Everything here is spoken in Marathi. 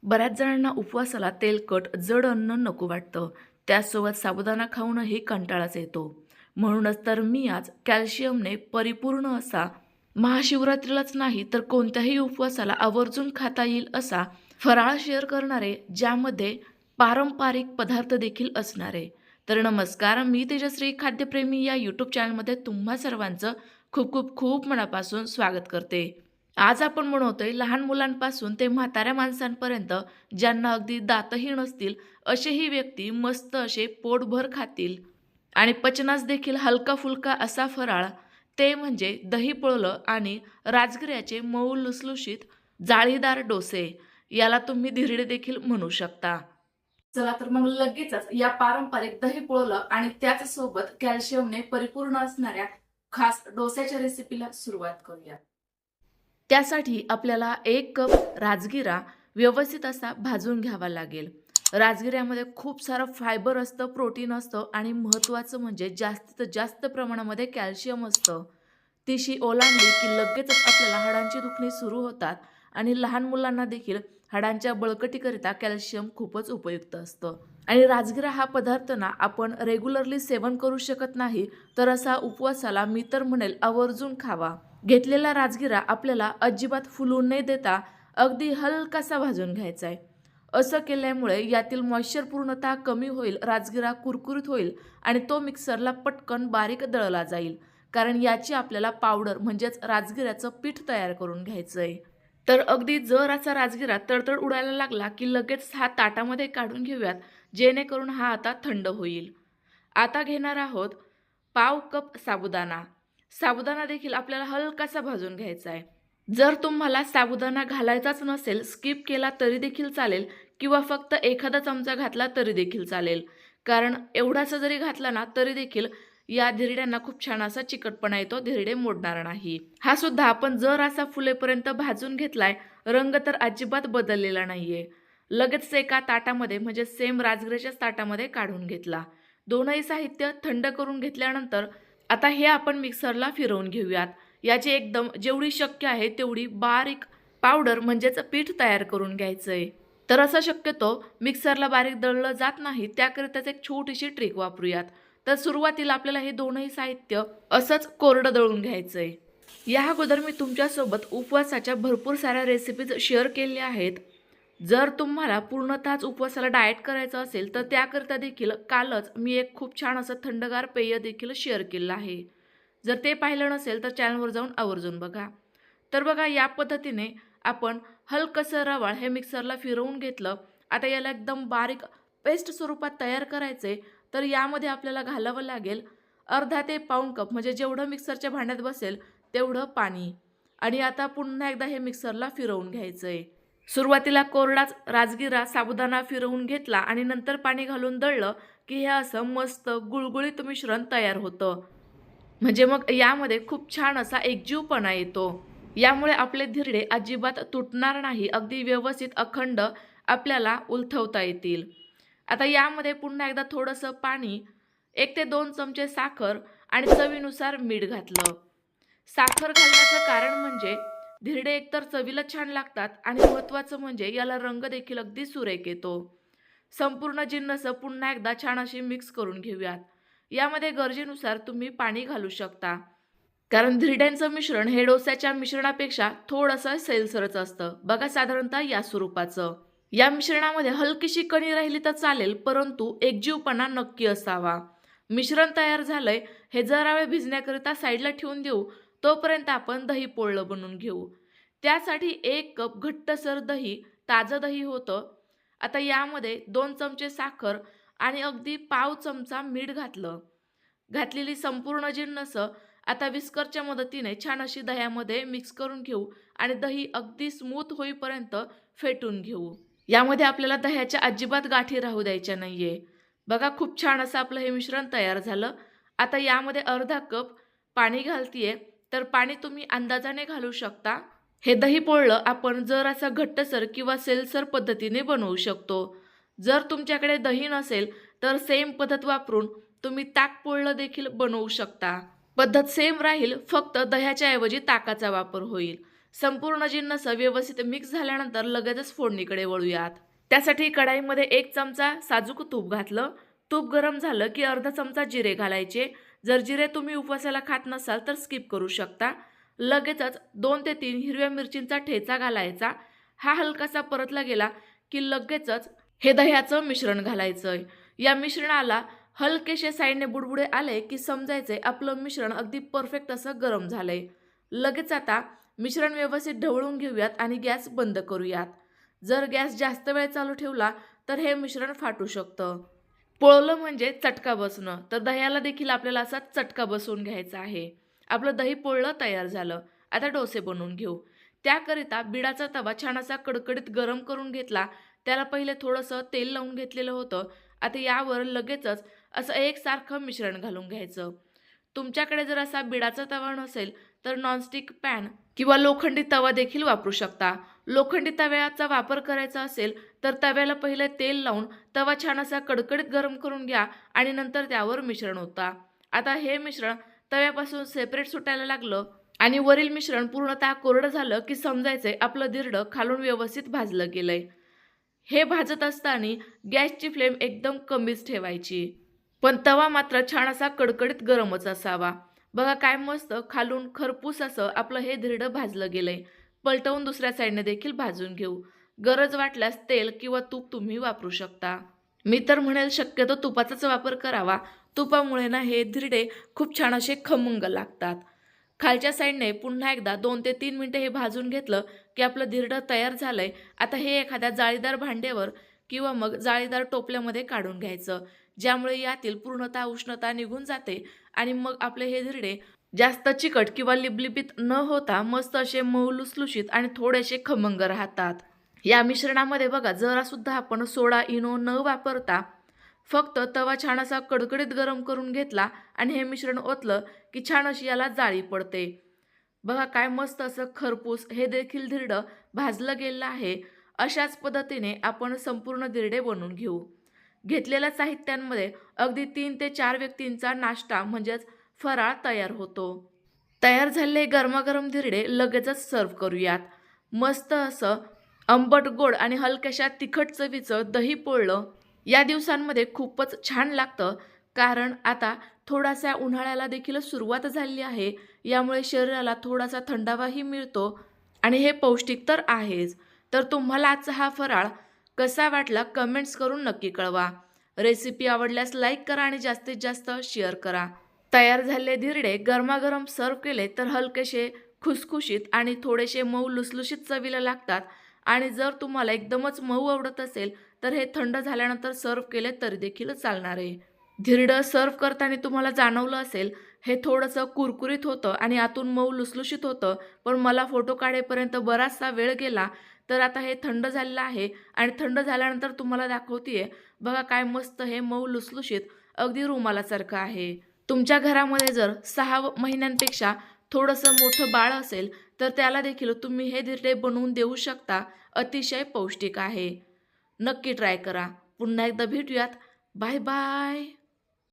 बऱ्याच जणांना उपवासाला तेलकट, जड अन्न नको वाटतं. त्याचसोबत साबुदाणा खाऊनही कंटाळाच येतो. म्हणूनच तर मी आज कॅल्शियमने परिपूर्ण असा महाशिवरात्रीलाच नाही तर कोणत्याही उपवासाला आवर्जून खाता येईल असा फराळ शेअर करणार आहे, ज्यामध्ये पारंपरिक पदार्थ देखील असणार आहे. तर नमस्कार, मी तेजश्री खाद्यप्रेमी या यूट्यूब चॅनलमध्ये तुम्हा सर्वांचं खूप खूप खूप मनापासून स्वागत करते. आज आपण बनवतोय लहान मुलांपासून ते म्हाताऱ्या माणसांपर्यंत, ज्यांना अगदी दातही नसतील असेही व्यक्ती मस्त असे पोटभर खातील आणि पचनास देखील हलका फुलका असा फराळ, ते म्हणजे दही पोळलं आणि राजगिऱ्याचे मऊ लुसलुशीत जाळीदार डोसे. याला तुम्ही धिरडे देखील म्हणू शकता. चला तर मग लगेचच या पारंपरिक दही पोळलं आणि त्याच सोबत कॅल्शियमने परिपूर्ण असणाऱ्या खास डोस्याच्या रेसिपीला सुरुवात करूया. त्यासाठी आपल्याला 1 कप राजगिरा व्यवस्थित असा भाजून घ्यावा लागेल. राजगिऱ्यामध्ये खूप सारं फायबर असतं, प्रोटीन असतं आणि महत्त्वाचं म्हणजे जास्तीत जास्त प्रमाणामध्ये कॅल्शियम असतं. तिशी ओलांडली की लगेचच आपल्याला हाडांची दुखणी सुरू होतात आणि लहान मुलांना देखील हाडांच्या बळकटीकरिता कॅल्शियम खूपच उपयुक्त असतं. आणि राजगिरा हा पदार्थ ना आपण रेग्युलरली सेवन करू शकत नाही, तर असा उपवासाला मी तर म्हणेल आवर्जून खावा. घेतलेला राजगिरा आपल्याला अजिबात फुलू न देता अगदी हलकासा भाजून घ्यायचा आहे. असं केल्यामुळे यातील मॉइश्चर पूर्णतः कमी होईल, राजगिरा कुरकुरीत होईल आणि तो मिक्सरला पटकन बारीक दळला जाईल. कारण याची आपल्याला पावडर म्हणजेच राजगिऱ्याचं पीठ तयार करून घ्यायचं आहे. तर अगदी जर असा राजगिरा तडतड उडायला लागला की लगेच हा ताटामध्ये काढून घेऊयात, जेणेकरून हा आता थंड होईल. आता घेणार आहोत पाव कप साबुदाणा. साबुदाणा देखील आपल्याला हलकासा भाजून घ्यायचा आहे. जर तुम्हाला साबुदाणा घालायचाच नसेल, स्किप केला तरी देखील चालेल किंवा फक्त एखादा चमचा घातला तरी देखील चालेल. कारण एवढासा जरी घातला ना तरी देखील या धिरड्यांना खूप छान असा चिकटपणा येतो, धिरडे मोडणार नाही. हा सुद्धा आपण जर असा फुलेपर्यंत भाजून घेतलाय, रंग तर अजिबात बदललेला नाहीये. लगेच एका ताटामध्ये म्हणजे सेम राजगिऱ्याच्याच ताटामध्ये काढून घेतला. दोनही साहित्य थंड करून घेतल्यानंतर आता हे आपण मिक्सरला फिरवून घेऊयात. याची एकदम जेवढी शक्य आहे तेवढी बारीक पावडर म्हणजेच पीठ तयार करून घ्यायचं आहे. तर असं शक्यतो मिक्सरला बारीक दळलं जात नाही, त्याकरिताच एक छोटीशी ट्रिक वापरूयात. तर सुरुवातीला आपल्याला हे दोनही साहित्य असंच कोरडं दळून घ्यायचं आहे. या अगोदर मी तुमच्यासोबत उपवासाच्या भरपूर साऱ्या रेसिपीज शेअर केल्या आहेत. जर तुम्हाला पूर्णतःच उपवासाला डाएट करायचं असेल तर त्याकरिता देखील कालच मी एक खूप छान असं थंडगार पेय देखील शेअर केलं आहे. जर ते पाहिलं नसेल तर चॅनलवर जाऊन आवर्जून बघा. तर बघा, या पद्धतीने आपण हलकसं रवाळ हे मिक्सरला फिरवून घेतलं. आता याला एकदम बारीक पेस्ट स्वरूपात तयार करायचे. तर यामध्ये आपल्याला घालावं लागेल अर्धा ते पाऊण कप, म्हणजे जेवढं मिक्सरच्या भांड्यात बसेल तेवढं पाणी. आणि आता पुन्हा एकदा हे मिक्सरला फिरवून घ्यायचं आहे. सुरुवातीला कोरडाच राजगिरा साबुदाणा फिरवून घेतला आणि नंतर पाणी घालून दळलं की हे असं मस्त गुळगुळीत मिश्रण तयार होतं. म्हणजे मग यामध्ये खूप छान असा एकजीवपणा येतो. यामुळे आपले धिरडे अजिबात तुटणार नाही, अगदी व्यवस्थित अखंड आपल्याला उलथवता येतील. आता यामध्ये पुन्हा एकदा थोडंसं पाणी, 1 ते 2 चमचे साखर आणि चवीनुसार मीठ घातलं. साखर घालण्याचं कारण म्हणजे धिरडे एकतर चवीला छान लागतात आणि महत्त्वाचं म्हणजे याला रंग देखील अगदी सुरेख येतो. संपूर्ण जिन्नस पुन्हा एकदा छान अशी मिक्स करून घेऊयात. यामध्ये गरजेनुसार तुम्ही पाणी घालू शकता. कारण धिरड्यांचं मिश्रण हे डोस्याच्या मिश्रणापेक्षा थोडंसं सैलसरच असतं. बघा, साधारणतः या स्वरूपाचं. या मिश्रणामध्ये हलकीशी कणी राहिली तर चालेल, परंतु एकजीवपणा नक्की असावा. मिश्रण तयार झालंय, हे जरा वेळ भिजण्याकरिता साईडला ठेवून देऊ. तोपर्यंत आपण दही पोळलं बनवून घेऊ. त्यासाठी 1 कप घट्टसर दही, ताजं दही होतं. आता यामध्ये 2 चमचे साखर आणि अगदी पाव चमचा मीठ घातलं. घातलेली संपूर्ण जिन्नस आता विस्करच्या मदतीने छान अशी दह्यामध्ये मिक्स करून घेऊ आणि दही अगदी स्मूथ होईपर्यंत फेटून घेऊ. यामध्ये आपल्याला दह्याच्या अजिबात गाठी राहू द्यायच्या नाहीये. बघा, खूप छान असं आपलं हे मिश्रण तयार झालं. आता यामध्ये अर्धा कप पाणी घालतीये. तर पाणी तुम्ही अंदाजाने घालू शकता. हे दही पोळलं आपण जर असं घट्टसर किंवा सेलसर पद्धतीने बनवू शकतो. जर तुमच्याकडे दही नसेल तर सेम पद्धत वापरून तुम्ही ताक पोळलं देखील बनवू शकता. पद्धत सेम राहील, फक्त दह्याच्या ऐवजी ताकाचा वापर होईल. संपूर्ण जिन्नस व्यवस्थित मिक्स झाल्यानंतर लगेचच फोडणीकडे वळूयात. त्यासाठी कढाईमध्ये 1 चमचा साजूक तूप घातलं. तूप गरम झालं की अर्धा चमचा जिरे घालायचे. जर जिरे तुम्ही उपवासाला खात नसाल तर स्किप करू शकता. लगेचच 2 ते 3 हिरव्या मिरचींचा ठेचा घालायचा. हा हलकासा परतला गेला की लगेचच हे दह्याचं मिश्रण घालायचं. या मिश्रणाला हलकेसे साईडने बुडबुडे आले की समजायचे आपलं मिश्रण अगदी परफेक्ट असं गरम झालंय. लगेच आता मिश्रण व्यवस्थित ढवळून घेऊयात आणि गॅस बंद करूयात. जर गॅस जास्त वेळ चालू ठेवला तर हे मिश्रण फाटू शकतं. पोळलं म्हणजे चटका बसणं, तर दह्याला देखील आपल्याला असा चटका बसवून घ्यायचा आहे. आपलं दही पोळलं तयार झालं. आता डोसे बनवून घेऊ. त्याकरिता बिडाचा तवा छान असा कडकडीत गरम करून घेतला. त्याला पहिले थोडंसं तेल लावून घेतलेलं होतं. आता यावर लगेचच असं एकसारखं मिश्रण घालून घ्यायचं. तुमच्याकडे जर असा बिडाचा तवा नसेल तर नॉनस्टिक पॅन किंवा लोखंडी तवा देखील वापरू शकता. लोखंडी तव्याचा वापर करायचा असेल तर तव्याला पहिले तेल लावून तवा छान असा कडकडीत गरम करून घ्या आणि नंतर त्यावर मिश्रण ओता. आता हे मिश्रण तव्यापासून सेपरेट सुटायला लागलं आणि वरील मिश्रण पूर्णतः कोरडं झालं की समजायचंय आपलं धिरडं खालून व्यवस्थित भाजलं गेलंय. हे भाजत असताना गॅसची फ्लेम एकदम कमीच ठेवायची, पण तवा मात्र छान असा कडकडीत गरमच असावा. बघा काय मस्त खालून खरपूस असं आपलं हे धिरडं भाजलं गेलंय. पलटवून दुसऱ्या साईडने देखील भाजून घेऊ. गरज वाटल्यास तेल किंवा तूप तुम्ही वापरू शकता. मी तर म्हणेल शक्यतो तुपाचाच वापर करावा. तुपामुळे ना हे धिरडे खूप छान असे खमंग लागतात. खालच्या साईडने पुन्हा एकदा 2 ते 3 मिनिटं हे भाजून घेतलं की आपलं धिरडं तयार झालंय. आता हे एखाद्या जाळीदार भांड्यावर किंवा मग जाळीदार टोपल्यामध्ये काढून घ्यायचं, ज्यामुळे यातील पूर्णतः उष्णता निघून जाते आणि मग आपले हे धिरडे जास्त चिकट किंवा लिबलिबीत न होता मस्त असे मऊ लुसलुशीत आणि थोडेसे खमंग राहतात. या मिश्रणामध्ये बघा जरा सुद्धा आपण सोडा इनो न वापरता फक्त तवा छान असा कडकडीत गरम करून घेतला आणि हे मिश्रण ओतलं की छान अशी याला जाळी पडते. बघा काय मस्त असं खरपूस हे देखील धिरडं भाजलं गेलं आहे. अशाच पद्धतीने आपण संपूर्ण धिरडे बनवून घेऊ. घेतलेल्या साहित्यांमध्ये अगदी 3 ते 4 व्यक्तींचा नाश्ता म्हणजेच फराळ तयार होतो. तयार झालेले गरमागरम धिरडे लगेचच सर्व करूयात. मस्त असं आंबट गोड आणि हलक्याशा तिखट चवीचं दही पोळलं या दिवसांमध्ये खूपच छान लागतं, कारण आता थोडासा उन्हाळ्याला देखील सुरुवात झालेली आहे. यामुळे शरीराला थोडासा थंडावाही मिळतो आणि हे पौष्टिक तर आहेच. तर तुम्हाला आजचा हा फराळ कसा वाटला कमेंट्स करून नक्की कळवा. रेसिपी आवडल्यास लाईक करा आणि जास्तीत जास्त शेअर करा. तयार झालेले धिरडे गरमागरम सर्व केले तर हलकेसे खुसखुशीत आणि थोडेसे मऊ लुसलुशीत चवीला लागतात. आणि जर तुम्हाला एकदमच मऊ आवडत असेल तर हे थंड झाल्यानंतर सर्व केले तरी देखील चालणार आहे. धिरडं सर्व करताना तुम्हाला जाणवलं असेल हे थोडंसं कुरकुरीत होतं आणि आतून मऊ लुसलुशीत होतं, पण मला फोटो काढेपर्यंत बराचसा वेळ गेला. तर आता हे थंड झालेलं आहे आणि थंड झाल्यानंतर तुम्हाला दाखवतेय. बघा काय मस्त हे मऊ लुसलुशीत अगदी रुमालासारखं आहे. तुमच्या घरामध्ये जर 6 महिन्यांपेक्षा थोडंसं मोठं बाळ असेल तर त्याला देखील तुम्ही हे धिरडे बनवून देऊ शकता. अतिशय पौष्टिक आहे. नक्की ट्राय करा. पुन्हा एकदा भेटूयात. Bye bye.